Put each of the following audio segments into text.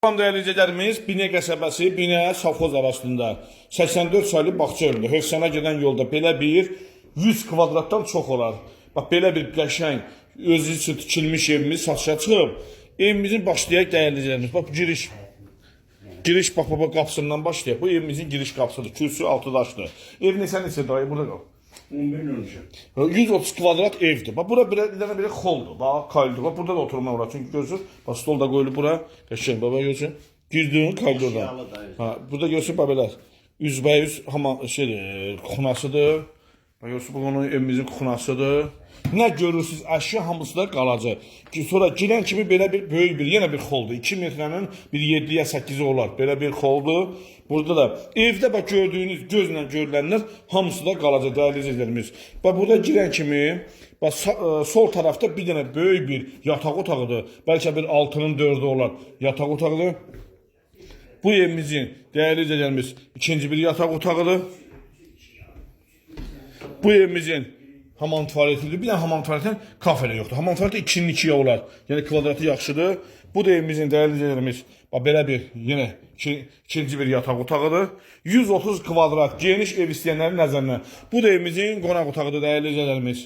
Salam değerli izləyicilərimiz, Binə qəsəbəsi, Binə Safxoz arasında 84 saylı bağça önündə, Hövsana gedən yolda belə bir 100 kvadratdan çox olar. Bax, belə bir qəşəng, özü üçün tikilmiş evimiz satışa çıxıb. Evimizin başlayaq değerli izləyicilərimiz. Bax, giriş bax, qapısından başlayaq. Bu evimizin giriş qapısıdır, kürsü altı daşdır. Ev neçə dayı, burada qal. 130 kvadrat evdir. Bax, bura bir dənə belə xoldur. Bax, koridor. Bax, burada da oturma var. Çünki görürsünüz, bax, stol da qoyulub bura. Qəşəng, baba görürsün. Girdin koridordan. Ha, burada görürsün, bax, belə. Üzbəyüz xunasıdır. Bax, görürsün, bu onun evimizin xunasıdır. Nə görürsünüz, əşya hamısı da qalacaq. Sonra girən kimi belə bir böyük bir, yenə bir xoldur. 2 metrənin bir 7-yə 8-i olar. Belə bir xoldur. Burada da evdə bax gördüyünüz gözlə görülənlər hamısı da qalacaq değerli izləyicilərimiz. Bax burada girən kimi bax sol tərəfdə bir dənə böyük bir yataq otağıdır. Bəlkə bir 6-nın 4-ü olar yataq otağıdır. Bu evimizin değerli izləyicilərimiz ikinci bir yataq otağıdır. Bu evimizin hamam tuvaletidir. Bir dənə hamam tuvaletindən kafelə yoxdur. Hamam tuvaleti 2'nin 2'ye olar. Yəni kvadratı yaxşıdır. Bu da evimizin değerli izləyicilərimiz belə bir yenə ikinci bir yataq otağıdır. 130 kvadrat geniş ev istəyənlərin nəzərinə. Bu da evimizin qonaq otağıdır değerli izləyicilərimiz.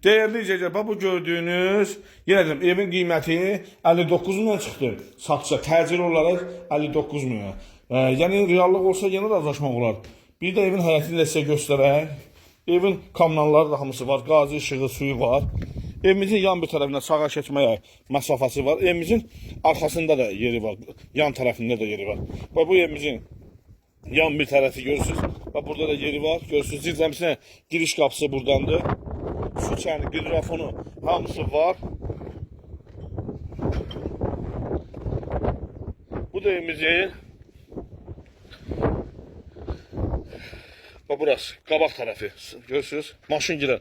Değerli izləyicilər, bax bu gördüyünüz yenə deyirəm, evin qiyməti 59 milyon çıxdı. Satışa təcil olaraq 59 milyon. Yəni reallıq olsa yenə də azlaşmaq olar. Bir də evin həyətini də sizə göstərək. Evin kommunalları da hamısı var. Qazı, işığı, suyu var. Evimizin yan bir tərəfində sağa keçməyə məsafəsi var. Evimizin arxasında da yeri var. Yan tərəfində də yeri var. Bax bu evimizin yan bir tərəfi görürsünüz. Bax burada da yeri var. Görürsünüz. Zirzəmisinə giriş qapısı buradandır. Su çəni, qidrofonu hamısı var. Bu da evimizin burası qabaq tərəfi. Görürsünüz? Maşın girər.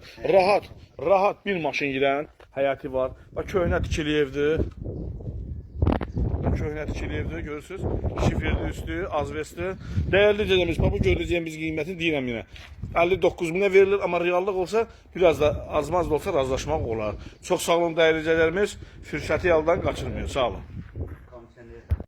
Rahat bir maşın girən həyəti var. Bax köhnə tikili evdir. Köhnə tikili evdir, görürsünüz? Şifrli üstü, azvesti. Değerli izləyicilərimiz, bax bu görəcəyimiz qiymətini deyirəm yenə. 59 minə verilir, amma reallıq olsa biraz da azmaz da olsa razılaşmaq olar. Çox sağ olun değerli izləyicilərimiz. Fürsəti yaldan qaçırmayın. Sağ olun.